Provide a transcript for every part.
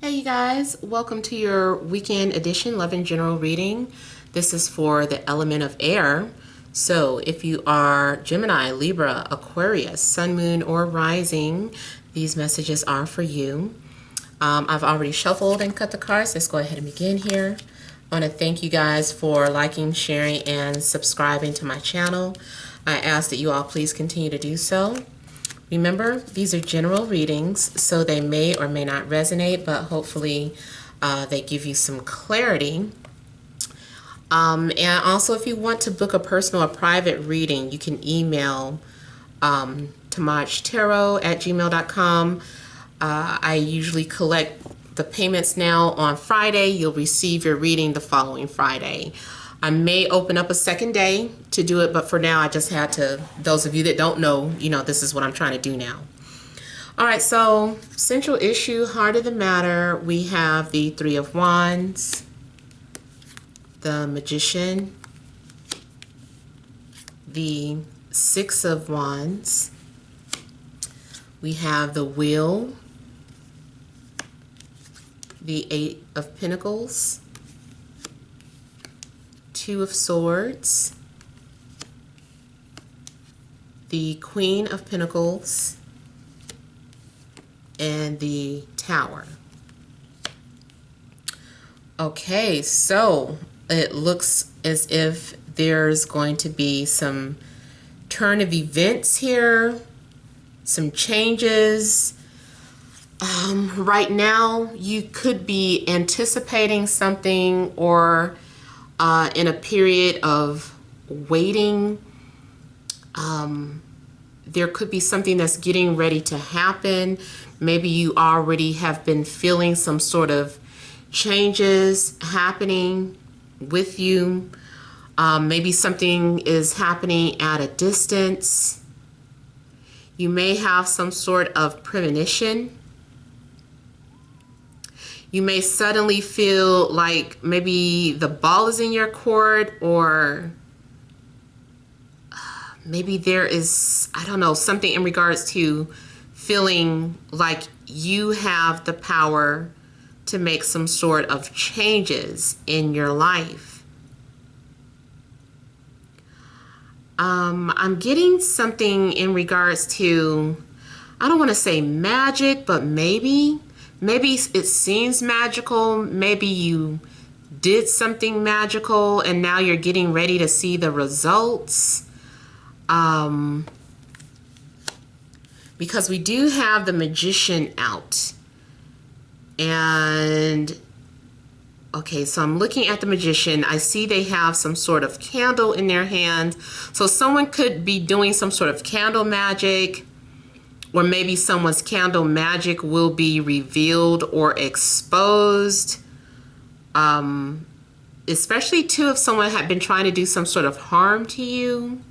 Hey you guys, welcome to your weekend edition Love and General reading. This is for the element of air. So if you are Gemini, Libra, Aquarius, Sun, Moon, or Rising, these messages are for you. I've already shuffled and cut the cards. Let's go ahead and begin here. I want to thank you guys for liking, sharing, and subscribing to my channel. I ask that you all please continue to do so. Remember, these are general readings, so they may or may not resonate, but hopefully they give you some clarity. And also, if you want to book a personal or private reading, you can email TemajTarot@gmail.com. I usually collect the payments now on Friday. You'll receive your reading the following Friday. I may open up a second day to do it, but for now I just had to, those of you that don't know, this is what I'm trying to do now. All right, so central issue, heart of the matter, we have the Three of Wands, the Magician, the Six of Wands, we have the Wheel, the Eight of Pentacles, Two of Swords, the Queen of Pentacles, and the Tower. Okay, so it looks as if there's going to be some turn of events here, some changes. Right now, you could be anticipating something or in a period of waiting. There could be something that's getting ready to happen. Maybe you already have been feeling some sort of changes happening with you. Maybe something is happening at a distance. You may have some sort of premonition. You may suddenly feel like maybe the ball is in your court, or maybe there is, I don't know, something in regards to feeling like you have the power to make some sort of changes in your life. I'm getting something in regards to, I don't want to say magic, but maybe it seems magical. Maybe you did something magical and now you're getting ready to see the results. Because we do have the Magician out. And okay, so I'm looking at the Magician. I see they have some sort of candle in their hand. So someone could be doing some sort of candle magic, or maybe someone's candle magic will be revealed or exposed. Especially too if someone had been trying to do some sort of harm to you.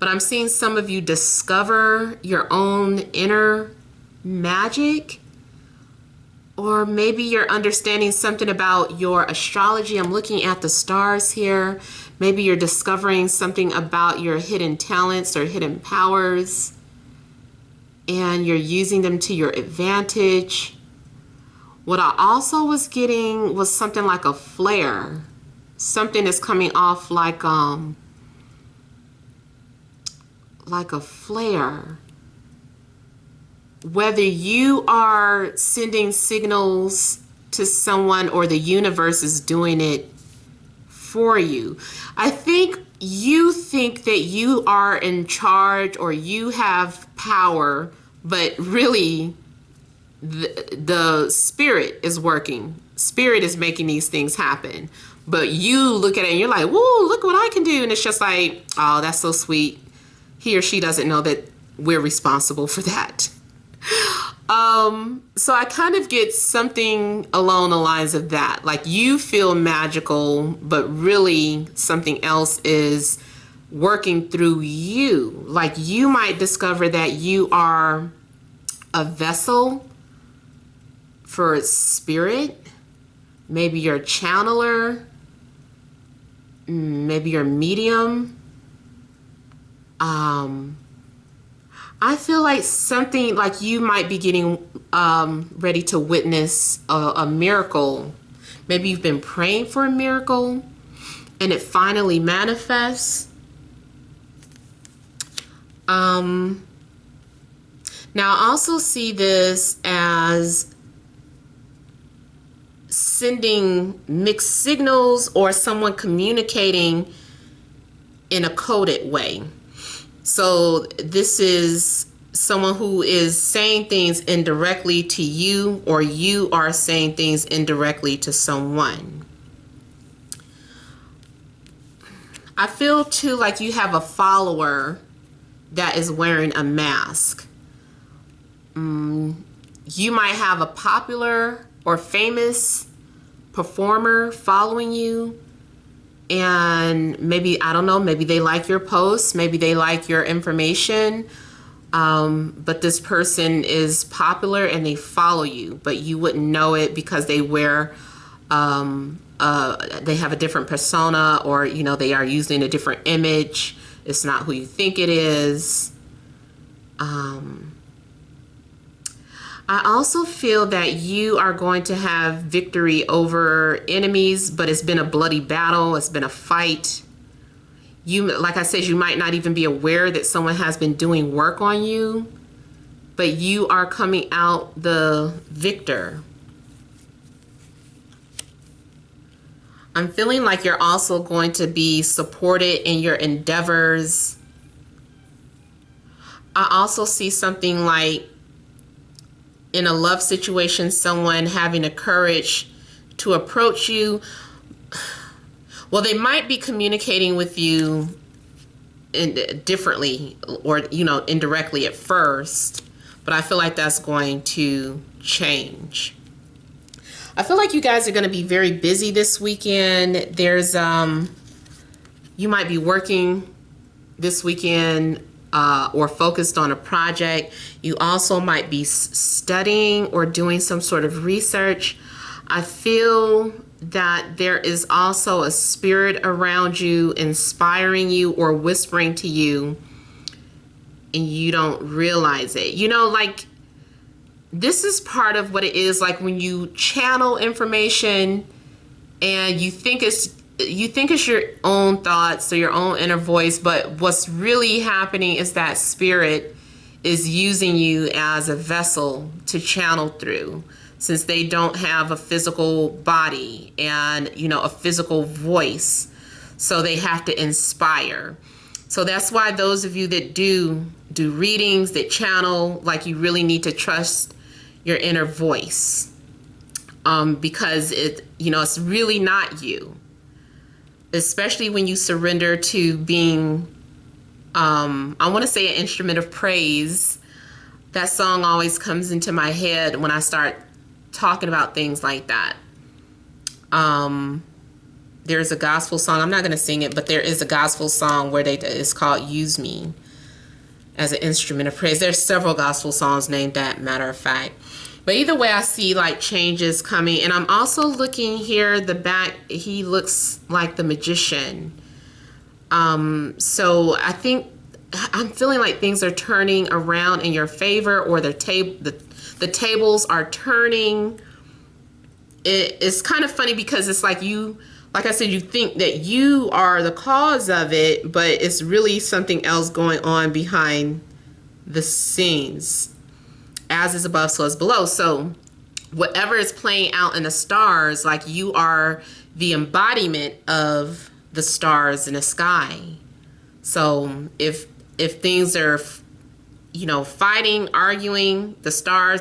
But I'm seeing some of you discover your own inner magic. Or maybe you're understanding something about your astrology. I'm looking at the stars here. Maybe you're discovering something about your hidden talents or hidden powers, and you're using them to your advantage. What I also was getting was something like a flare. Something is coming off like a flare. Whether you are sending signals to someone or the universe is doing it for you. I think you think that you are in charge or you have power, but really the spirit is working. Spirit is making these things happen. But you look at it and you're like, whoa, look what I can do. And it's just like, oh, that's so sweet. He or she doesn't know that we're responsible for that. So I kind of get something along the lines of that. Like you feel magical, but really something else is working through you. Like you might discover that you are a vessel for spirit. Maybe you're a channeler. Maybe you're a medium. I feel like something like you might be getting ready to witness a miracle. Maybe you've been praying for a miracle and it finally manifests. Now I also see this as sending mixed signals or someone communicating in a coded way. So this is someone who is saying things indirectly to you, or you are saying things indirectly to someone. I feel too like you have a follower that is wearing a mask. You might have a popular or famous performer following you, and maybe, I don't know, maybe they like your posts, maybe they like your information, but this person is popular and they follow you, but you wouldn't know it because they wear they have a different persona, or you know, they are using a different image. It's not who you think it is. I also feel that you are going to have victory over enemies, but it's been a bloody battle. It's been a fight. You, like I said, you might not even be aware that someone has been doing work on you, but you are coming out the victor. I'm feeling like you're also going to be supported in your endeavors. I also see something like in a love situation, someone having the courage to approach you. Well, they might be communicating with you differently, or, you know, indirectly at first, but I feel like that's going to change. I feel like you guys are going to be very busy this weekend. There's, you might be working this weekend or focused on a project. You also might be studying or doing some sort of research. I feel that there is also a spirit around you inspiring you or whispering to you, and you don't realize it. You know, like, this is part of what it is like when you channel information and you think it's your own thoughts or your own inner voice, but what's really happening is that spirit is using you as a vessel to channel through, since they don't have a physical body and, you know, a physical voice, so they have to inspire. So that's why those of you that do readings, that channel, like, you really need to trust your inner voice, because it, you know, it's really not you. Especially when you surrender to being, I want to say, an instrument of praise. That song always comes into my head when I start talking about things like that. There's a gospel song, I'm not going to sing it, but there is a gospel song where it's called Use Me as an instrument of praise. There's several gospel songs named that, matter of fact. But either way, I see like changes coming. And I'm also looking here, the back, he looks like the magician. So I think, I'm feeling like things are turning around in your favor, or the tables are turning. It's kind of funny because it's like you, like I said, you think that you are the cause of it, but it's really something else going on behind the scenes. As is above, so is below. So whatever is playing out in the stars, like, you are the embodiment of the stars in the sky. So if things are, you know, fighting, arguing, the stars,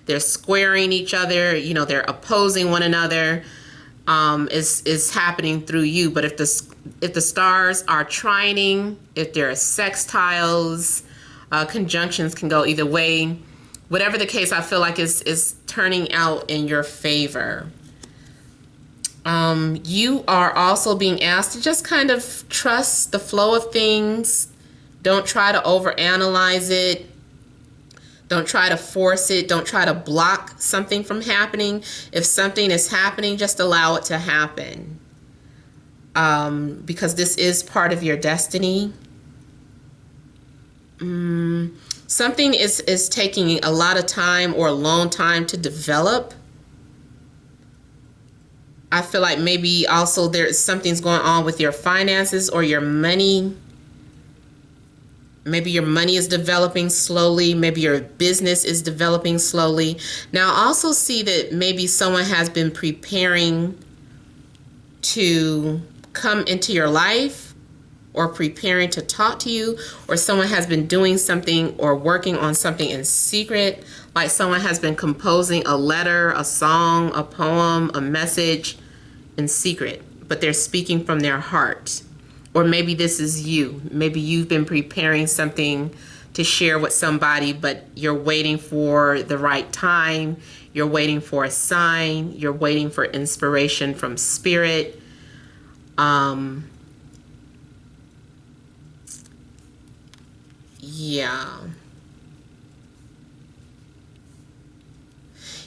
they're squaring each other, you know, they're opposing one another, is happening through you. But if the stars are trining, if there are sextiles, conjunctions can go either way. Whatever the case, I feel like is turning out in your favor. You are also being asked to just kind of trust the flow of things. Don't try to overanalyze it. Don't try to force it. Don't try to block something from happening. If something is happening, just allow it to happen. Because this is part of your destiny. Something is taking a lot of time or a long time to develop. I feel like maybe also there's something's going on with your finances or your money. Maybe your money is developing slowly. Maybe your business is developing slowly. Now, I also see that maybe someone has been preparing to come into your life or preparing to talk to you, or someone has been doing something or working on something in secret, like someone has been composing a letter, a song, a poem, a message in secret, but they're speaking from their heart. Or maybe this is you. Maybe you've been preparing something to share with somebody, but you're waiting for the right time. You're waiting for a sign. You're waiting for inspiration from spirit. Yeah.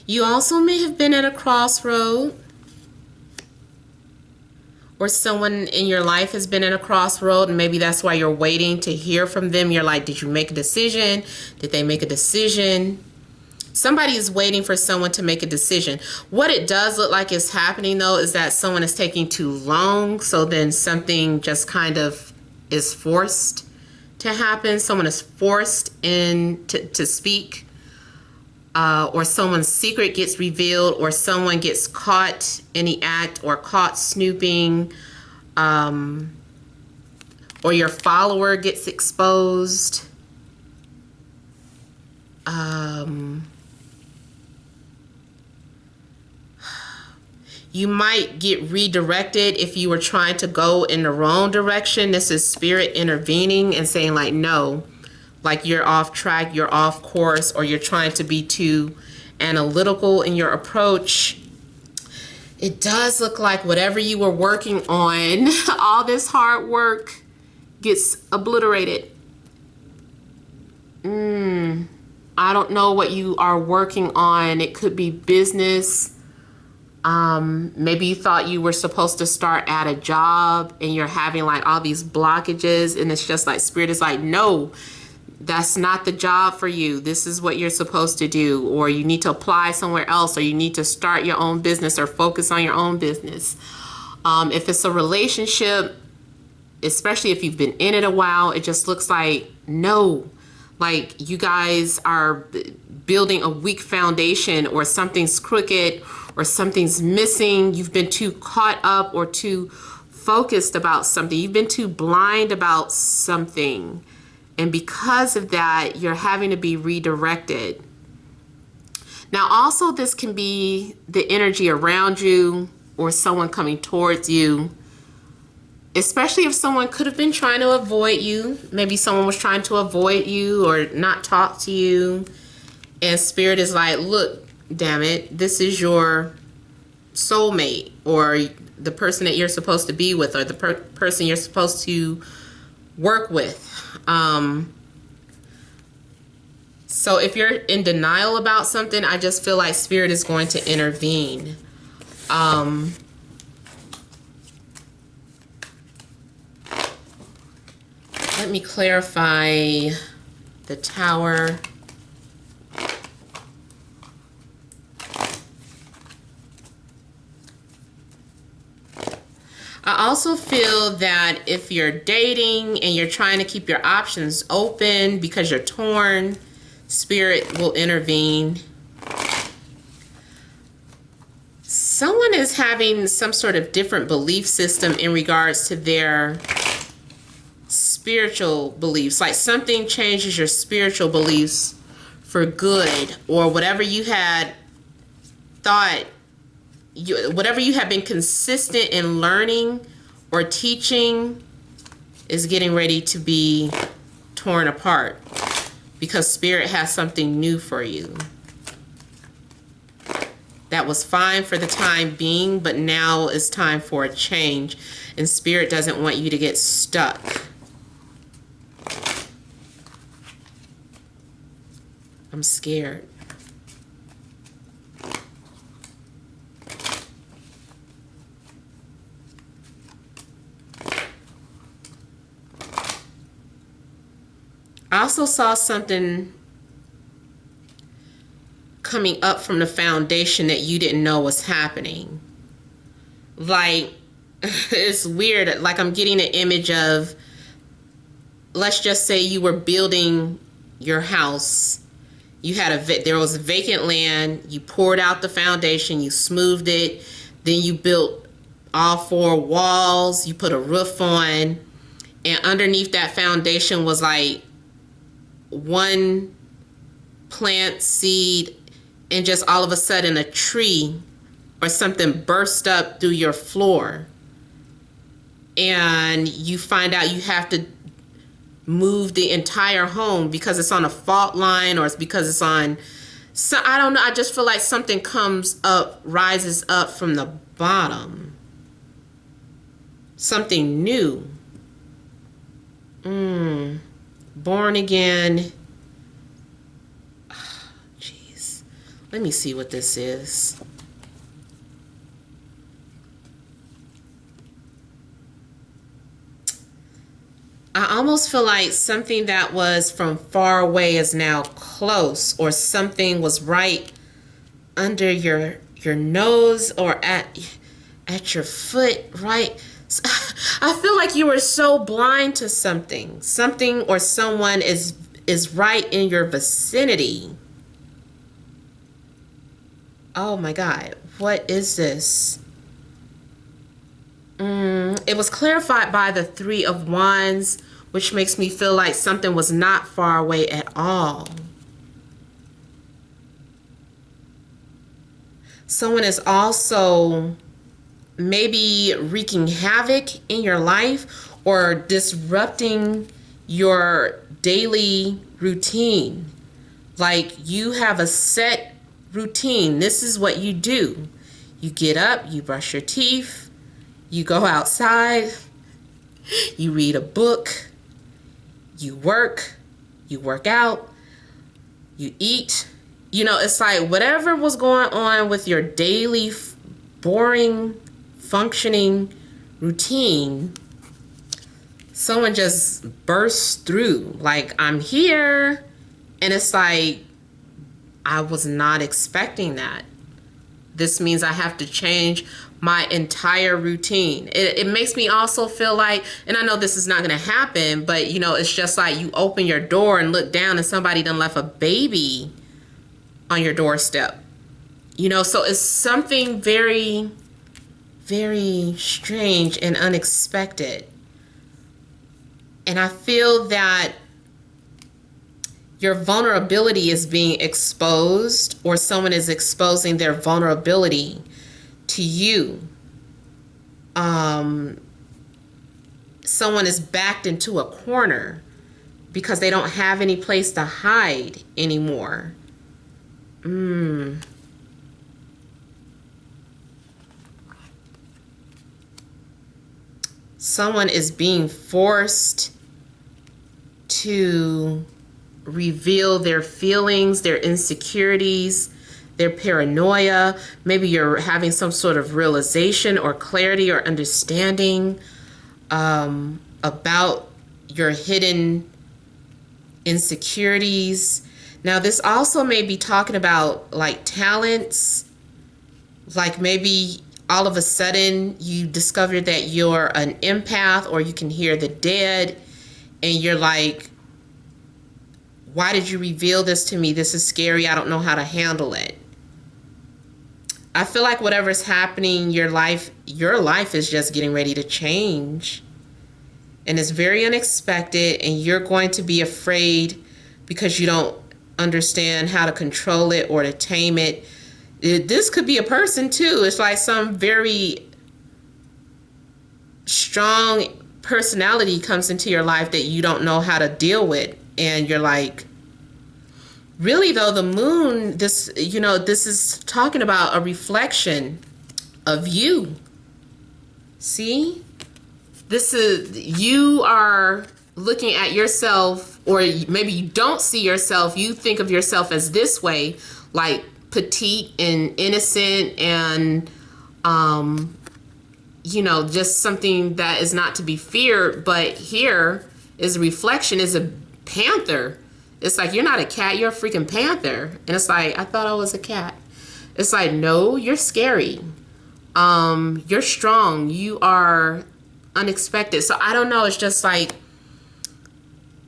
You also may have been at a crossroad, or someone in your life has been at a crossroad, and maybe that's why you're waiting to hear from them. You're like, did you make a decision? Did they make a decision? Somebody is waiting for someone to make a decision. What it does look like is happening, though, is that someone is taking too long, so then something just kind of is forced to happen. Someone is forced in to speak, or someone's secret gets revealed, or someone gets caught in the act or caught snooping, or your follower gets exposed. You might get redirected if you were trying to go in the wrong direction. This is spirit intervening and saying like, no, like you're off track, you're off course, or you're trying to be too analytical in your approach. It does look like whatever you were working on, all this hard work gets obliterated. I don't know what you are working on. It could be business. Maybe you thought you were supposed to start at a job and you're having like all these blockages, and it's just like spirit is like, no, that's not the job for you. This is what you're supposed to do, or you need to apply somewhere else, or you need to start your own business or focus on your own business. If it's a relationship, especially if you've been in it a while, it just looks like, no, like you guys are building a weak foundation, or something's crooked, or something's missing. You've been too caught up or too focused about something. You've been too blind about something. And because of that, you're having to be redirected. Now, also, this can be the energy around you or someone coming towards you, especially if someone could have been trying to avoid you. Maybe someone was trying to avoid you or not talk to you. And spirit is like, look, damn it, this is your soulmate, or the person that you're supposed to be with, or the person you're supposed to work with. So if you're in denial about something, I just feel like spirit is going to intervene. Let me clarify the Tower. I also feel that if you're dating and you're trying to keep your options open because you're torn, spirit will intervene. Someone is having some sort of different belief system in regards to their spiritual beliefs. Like something changes your spiritual beliefs for good, or whatever you had thought, whatever you have been consistent in learning or teaching is getting ready to be torn apart, because spirit has something new for you. That was fine for the time being, but now it's time for a change, and spirit doesn't want you to get stuck. I'm scared. I also saw something coming up from the foundation that you didn't know was happening. Like, it's weird. Like, I'm getting an image of, let's just say you were building your house. You had there was vacant land. You poured out the foundation. You smoothed it. Then you built all 4 walls. You put a roof on. And underneath that foundation was like one plant seed, and just all of a sudden a tree or something burst up through your floor. And you find out you have to move the entire home because it's on a fault line, or it's because it's on, so I don't know. I just feel like something comes up, rises up from the bottom. Something new. Born again. Jeez. Let me see what this is. I almost feel like something that was from far away is now close, or something was right under your nose or at your foot, right? I feel like you were so blind to something or someone is right in your vicinity. Oh my God, what is this? It was clarified by the 3 of Wands, which makes me feel like something was not far away at all. Someone is also maybe wreaking havoc in your life or disrupting your daily routine. Like, you have a set routine. This is what you do. You get up, you brush your teeth, you go outside, you read a book, you work out, you eat. You know, it's like whatever was going on with your daily boring functioning routine, someone just bursts through. Like, I'm here, and it's like, I was not expecting that. This means I have to change my entire routine. It makes me also feel like, and I know this is not going to happen, but you know, it's just like you open your door and look down and somebody done left a baby on your doorstep. You know, so it's something very, very strange and unexpected. And I feel that your vulnerability is being exposed, or someone is exposing their vulnerability to you. Someone is backed into a corner because they don't have any place to hide anymore. Someone is being forced to reveal their feelings, their insecurities, their paranoia. Maybe you're having some sort of realization or clarity or understanding about your hidden insecurities. Now, this also may be talking about like talents. Like, maybe all of a sudden you discovered that you're an empath, or you can hear the dead, and you're like, why did you reveal this to me? This is scary. I don't know how to handle it. I feel like whatever's happening, your life is just getting ready to change. And it's very unexpected, and you're going to be afraid because you don't understand how to control it or to tame it. This could be a person too. It's like some very strong personality comes into your life that you don't know how to deal with. And you're like, really though, the moon, this is talking about a reflection of you. See? This is, you are looking at yourself, or maybe you don't see yourself. You think of yourself as this way, like petite and innocent and, just something that is not to be feared. But here is a reflection, is panther. It's like, you're not a cat, you're a freaking panther. And it's like, I thought I was a cat. It's like, no, you're scary. You're strong. You are unexpected. So I don't know. It's just like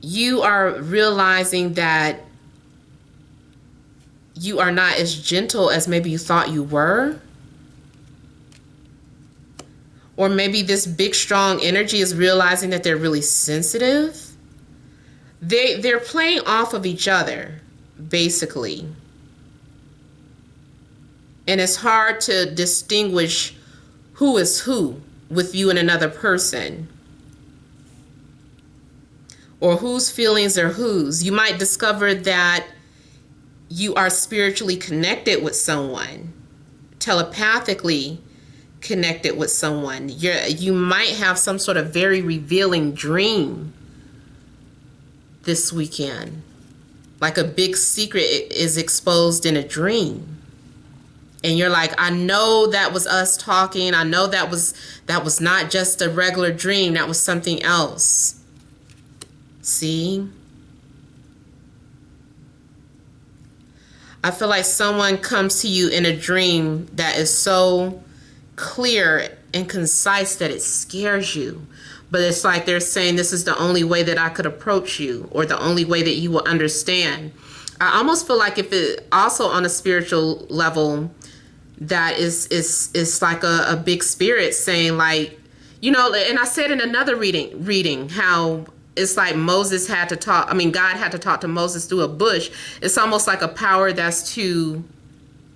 you are realizing that you are not as gentle as maybe you thought you were. Or maybe this big, strong energy is realizing that they're really sensitive. They're playing off of each other, basically. And it's hard to distinguish who is who with you and another person. Or whose feelings are whose. You might discover that you are spiritually connected with someone, telepathically connected with someone. You might have some sort of very revealing dream this weekend. Like a big secret is exposed in a dream. And you're like, I know that was us talking. I know that was not just a regular dream. That was something else. See? I feel like someone comes to you in a dream that is so clear and concise that it scares you. But it's like they're saying, this is the only way that I could approach you, or the only way that you will understand. I almost feel like if it also on a spiritual level, that is like a big spirit saying, like, you know, and I said in another reading how it's like Moses had to talk, God had to talk to Moses through a bush. It's almost like a power that's too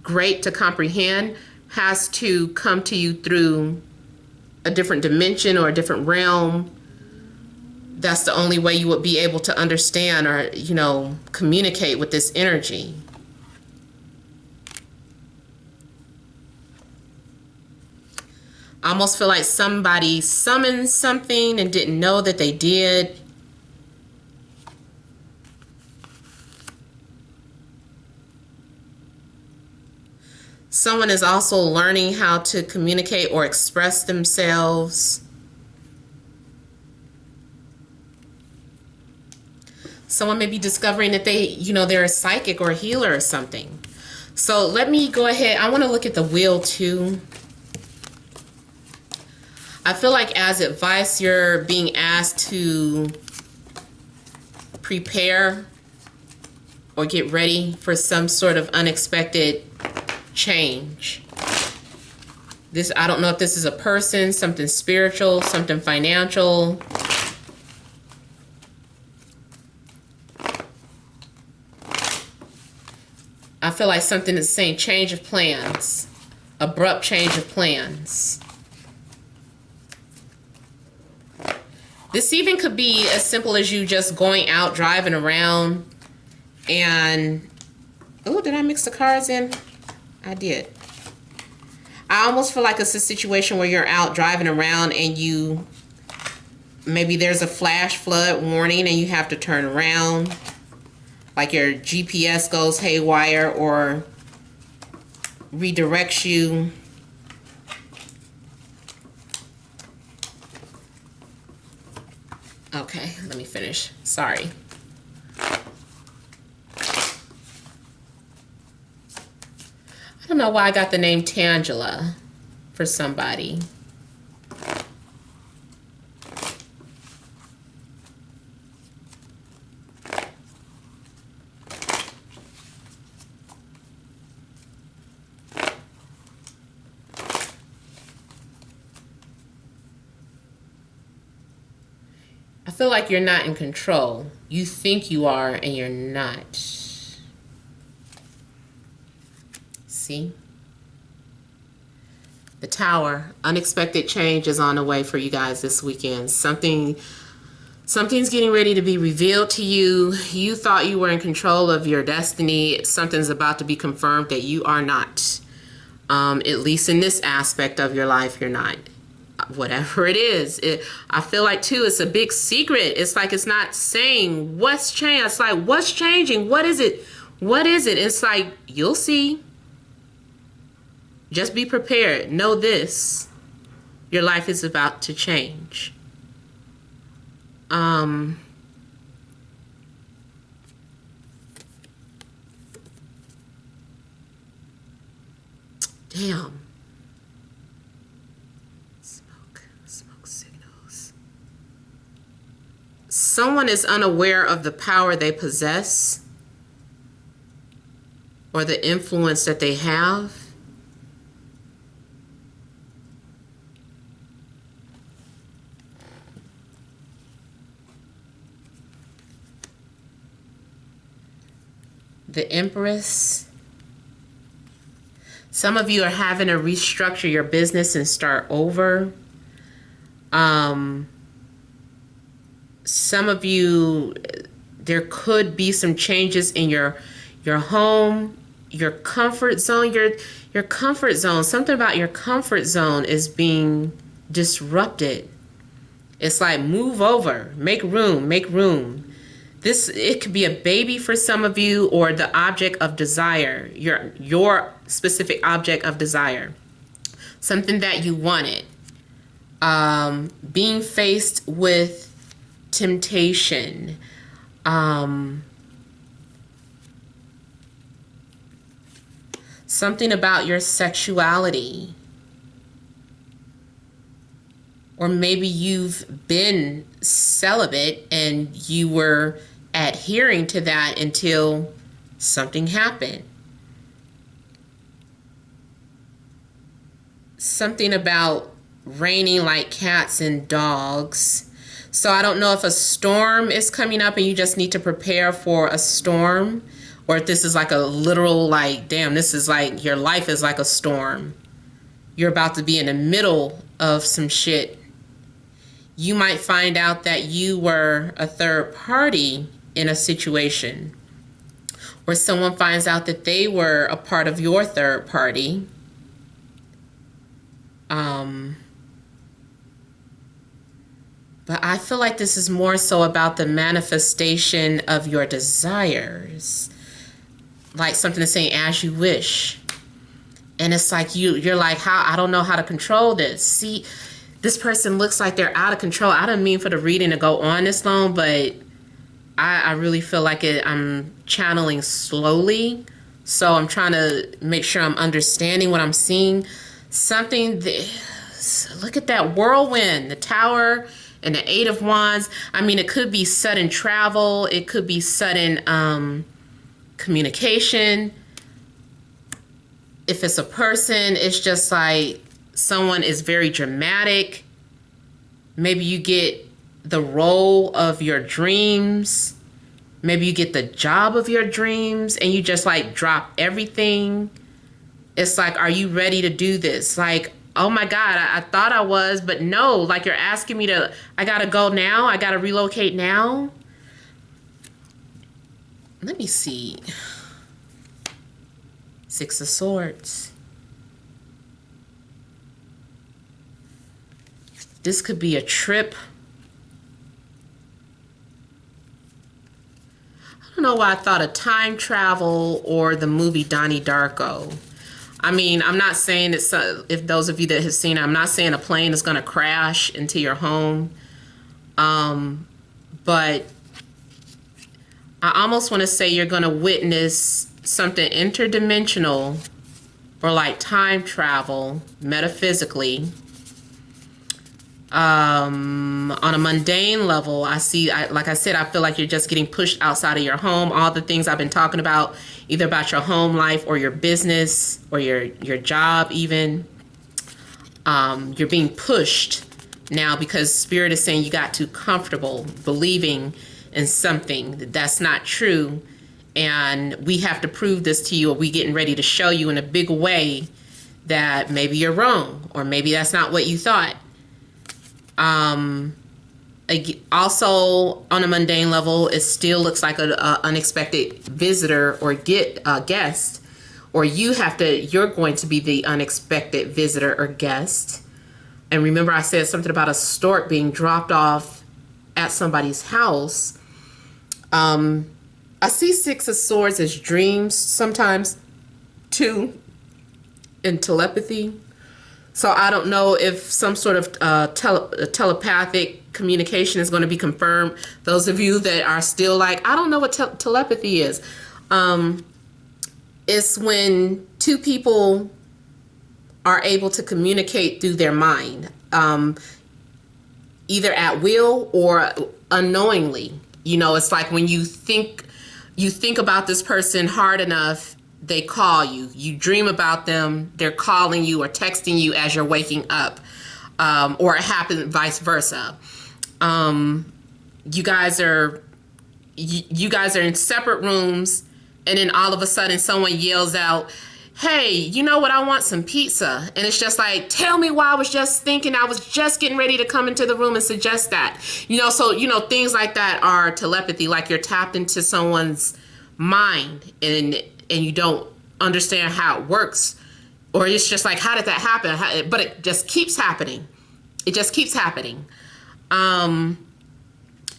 great to comprehend has to come to you through a different dimension or a different realm. That's the only way you would be able to understand or, you know, communicate with this energy. I almost feel like somebody summoned something and didn't know that they did. Someone is also learning how to communicate or express themselves. Someone may be discovering that they're a psychic or a healer or something. So let me go ahead. I want to look at the wheel too. I feel like as advice, you're being asked to prepare or get ready for some sort of unexpected change. I don't know if this is a person, something spiritual, something financial. I feel like something is saying change of plans, abrupt change of plans. This even could be as simple as you just going out, driving around, and, oh, did I mix the cards in? I did. I almost feel like it's a situation where you're out driving around and maybe there's a flash flood warning and you have to turn around. Like your GPS goes haywire or redirects you. Okay, let me finish. Sorry. I don't know why I got the name Tangela for somebody. I feel like you're not in control. You think you are and you're not. See? The Tower. Unexpected change is on the way for you guys this weekend. Something's getting ready to be revealed to you. You thought you were in control of your destiny. Something's about to be confirmed that you are not. At least in this aspect of your life, you're not. Whatever it is, I feel like too, it's a big secret. It's like it's not saying what's changed. It's like, what's changing? What is it? What is it? It's like, you'll see. Just be prepared. Know this. Your life is about to change. Damn. Smoke signals. Someone is unaware of the power they possess or the influence that they have. The Empress. Some of you are having to restructure your business and start over. Some of you, there could be some changes in your home, your comfort zone, your comfort zone. Something about your comfort zone is being disrupted. It's like, move over, make room, make room. It could be a baby for some of you, or the object of desire, your specific object of desire, something that you wanted. Being faced with temptation. Something about your sexuality. Or maybe you've been celibate and you were adhering to that until something happened. Something about raining like cats and dogs. So I don't know if a storm is coming up and you just need to prepare for a storm, or if this is like a literal, like, damn, this is like, your life is like a storm. You're about to be in the middle of some shit. You might find out that you were a third party in a situation, or someone finds out that they were a part of your third party. But I feel like this is more so about the manifestation of your desires. Like something that's saying, as you wish. And it's like you're like, how? I don't know how to control this. See, this person looks like they're out of control. I don't mean for the reading to go on this long, but I really feel like I'm channeling slowly. So I'm trying to make sure I'm understanding what I'm seeing. Look at that whirlwind, the Tower and the Eight of Wands. I mean, it could be sudden travel. It could be sudden communication. If it's a person, it's just like someone is very dramatic. Maybe you get the role of your dreams. Maybe you get the job of your dreams and you just like drop everything. It's like, are you ready to do this? Like, oh my God, I thought I was, but no, like you're asking me to, I gotta go now. I gotta relocate now. Let me see. Six of Swords. This could be a trip. I don't know why I thought of time travel or the movie Donnie Darko. I mean, I'm not saying that if those of you that have seen it, I'm not saying a plane is going to crash into your home. But I almost want to say you're going to witness something interdimensional or like time travel metaphysically. On a mundane level, like I said, I feel like you're just getting pushed outside of your home. All the things I've been talking about, either about your home life or your business or your job even. You're being pushed now because Spirit is saying you got too comfortable believing in something that's not true. And we have to prove this to you, or we getting ready to show you in a big way that maybe you're wrong, or maybe that's not what you thought. Also on a mundane level, it still looks like an unexpected visitor or guest, or you're going to be the unexpected visitor or guest. And remember, I said something about a stork being dropped off at somebody's house. I see Six of Swords as dreams sometimes too, in telepathy. So I don't know if some sort of telepathic communication is going to be confirmed. Those of you that are still like, I don't know what telepathy is. It's when two people are able to communicate through their mind, either at will or unknowingly. You know, it's like when you think about this person hard enough, they call you. You dream about them, they're calling you or texting you as you're waking up, or it happens vice versa. You guys are in separate rooms, and then all of a sudden someone yells out, "Hey, you know what? I want some pizza." And it's just like, tell me why I was just thinking, I was just getting ready to come into the room and suggest that. You know, so, you know, things like that are telepathy, like you're tapped into someone's mind and you don't understand how it works. Or it's just like, how did that happen? But it just keeps happening. It just keeps happening.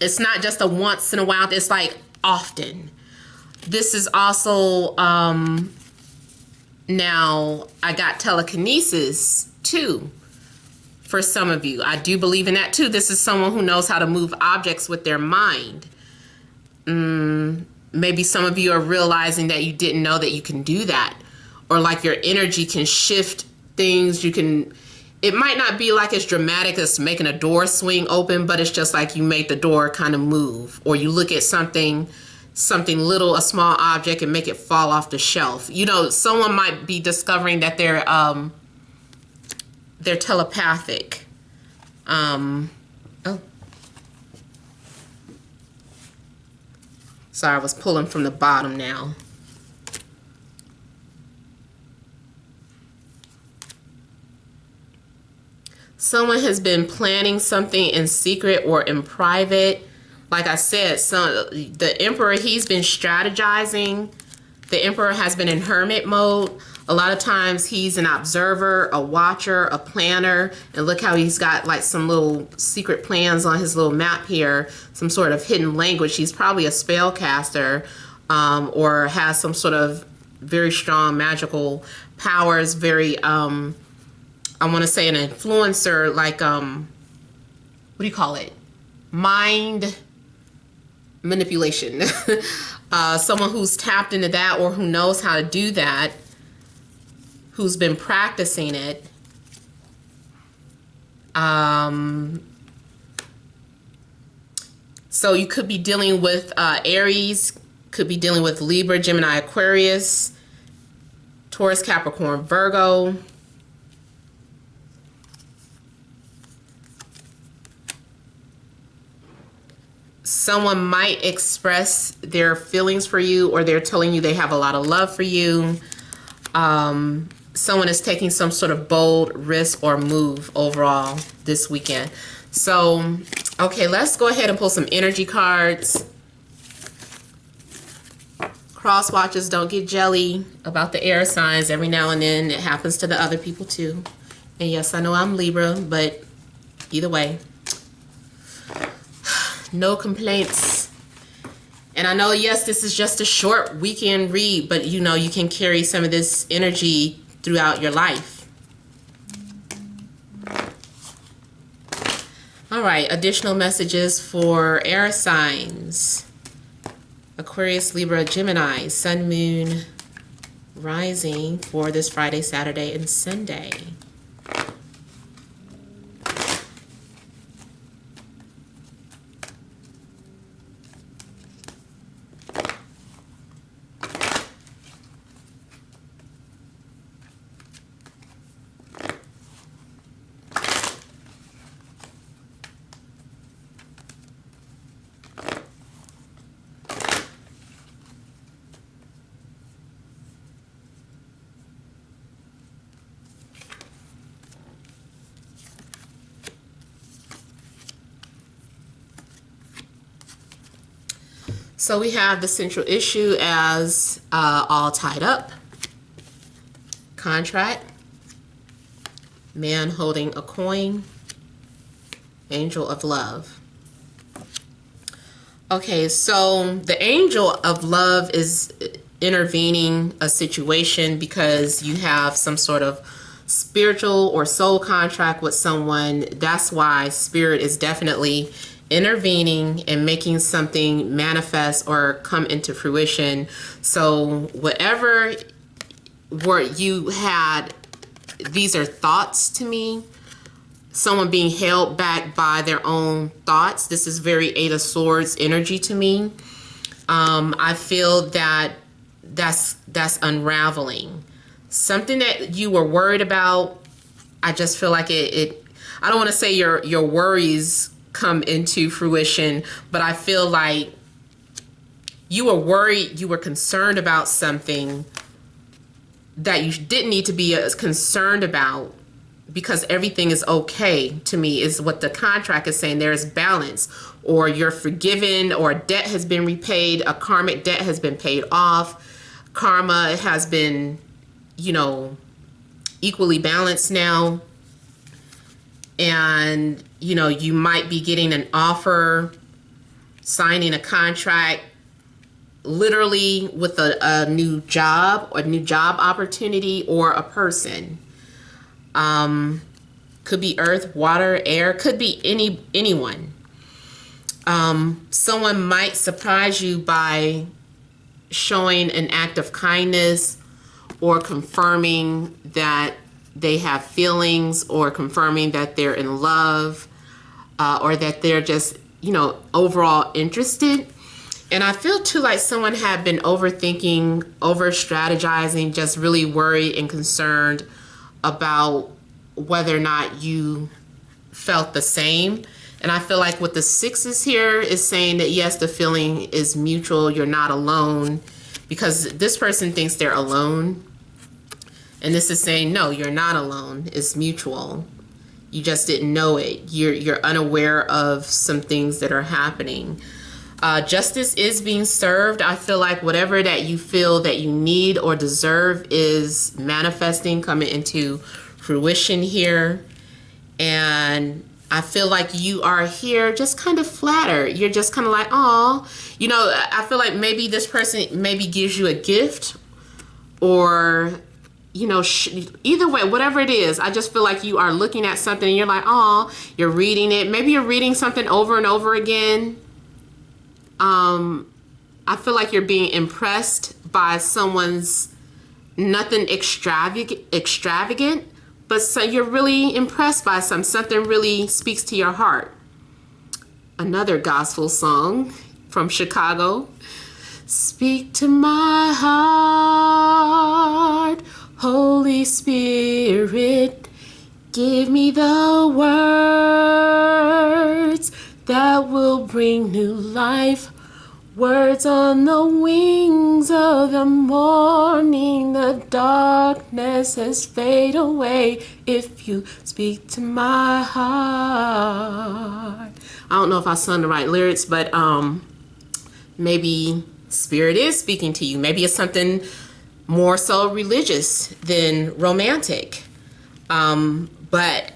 It's not just a once in a while. It's like often. This is also, now I got telekinesis too for some of you. I do believe in that too. This is someone who knows how to move objects with their mind. Maybe some of you are realizing that you didn't know that you can do that. Or like your energy can shift things. It might not be like as dramatic as making a door swing open, but it's just like you make the door kind of move. Or you look at something little, a small object, and make it fall off the shelf. You know, someone might be discovering that they're telepathic. Oh, sorry, I was pulling from the bottom now. Someone has been planning something in secret or in private. Like I said, the Emperor, he's been strategizing. The Emperor has been in hermit mode. A lot of times he's an observer, a watcher, a planner. And look how he's got like some little secret plans on his little map here. Some sort of hidden language. He's probably a spellcaster, or has some sort of very strong magical powers. Very, I want to say an influencer, like, what do you call it? Mind manipulation. Someone who's tapped into that or who knows how to do that, who's been practicing it. So you could be dealing with Aries, could be dealing with Libra, Gemini, Aquarius, Taurus, Capricorn, Virgo. Someone might express their feelings for you, or they're telling you they have a lot of love for you. Someone is taking some sort of bold risk or move overall this weekend. So, okay, let's go ahead and pull some energy cards. Cross watchers, don't get jelly about the air signs. Every now and then it happens to the other people too. And yes, I know I'm Libra, but either way, no complaints. And I know, yes, this is just a short weekend read, but you know, you can carry some of this energy throughout your life. All right, additional messages for air signs. Aquarius, Libra, Gemini, Sun, Moon, Rising for this Friday, Saturday, and Sunday. So we have the central issue as all tied up. Contract. Man holding a coin. Angel of love. Okay, so the angel of love is intervening a situation because you have some sort of spiritual or soul contract with someone. That's why spirit is definitely intervening and making something manifest or come into fruition. So whatever where you had these are thoughts to me. Someone being held back by their own thoughts. This is very Eight of Swords energy to me. I feel that that's unraveling. Something that you were worried about, I just feel like it I don't want to say your worries come into fruition, but I feel like you were worried, you were concerned about something that you didn't need to be as concerned about, because everything is okay, to me, is what the contract is saying. There is balance, or you're forgiven, or a debt has been repaid, a karmic debt has been paid off, karma has been, you know, equally balanced now. And, you know, you might be getting an offer, signing a contract, literally with a new job, or a new job opportunity, or a person. Could be earth, water, air, could be anyone. Someone might surprise you by showing an act of kindness, or confirming that they have feelings, or confirming that they're in love, or that they're just, you know, overall interested. And I feel too like someone had been overthinking, over strategizing, just really worried and concerned about whether or not you felt the same. And I feel like with the sixes here is saying that yes, the feeling is mutual. You're not alone, because this person thinks they're alone. And this is saying, no, you're not alone. It's mutual. You just didn't know it. You're unaware of some things that are happening. Justice is being served. I feel like whatever that you feel that you need or deserve is manifesting, coming into fruition here. And I feel like you are here just kind of flattered. You're just kind of like, oh, you know, I feel like maybe this person maybe gives you a gift, or, you know, either way, whatever it is, I just feel like you are looking at something and you're like, oh, you're reading it. Maybe you're reading something over and over again. I feel like you're being impressed by someone's, nothing extravagant, but so you're really impressed by something really speaks to your heart. Another gospel song from Chicago. Speak to my heart, Holy Spirit, give me the words that will bring new life. Words on the wings of the morning, the darkness has faded away if you speak to my heart. I don't know if I sung the right lyrics, but maybe Spirit is speaking to you. Maybe it's something more so religious than romantic. But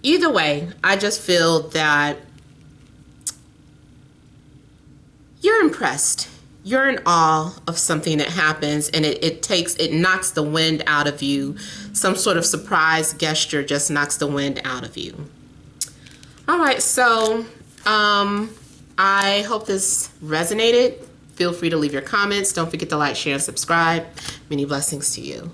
either way, I just feel that you're impressed. You're in awe of something that happens, and it knocks the wind out of you. Some sort of surprise gesture just knocks the wind out of you. All right, so I hope this resonated. Feel free to leave your comments. Don't forget to like, share, and subscribe. Many blessings to you.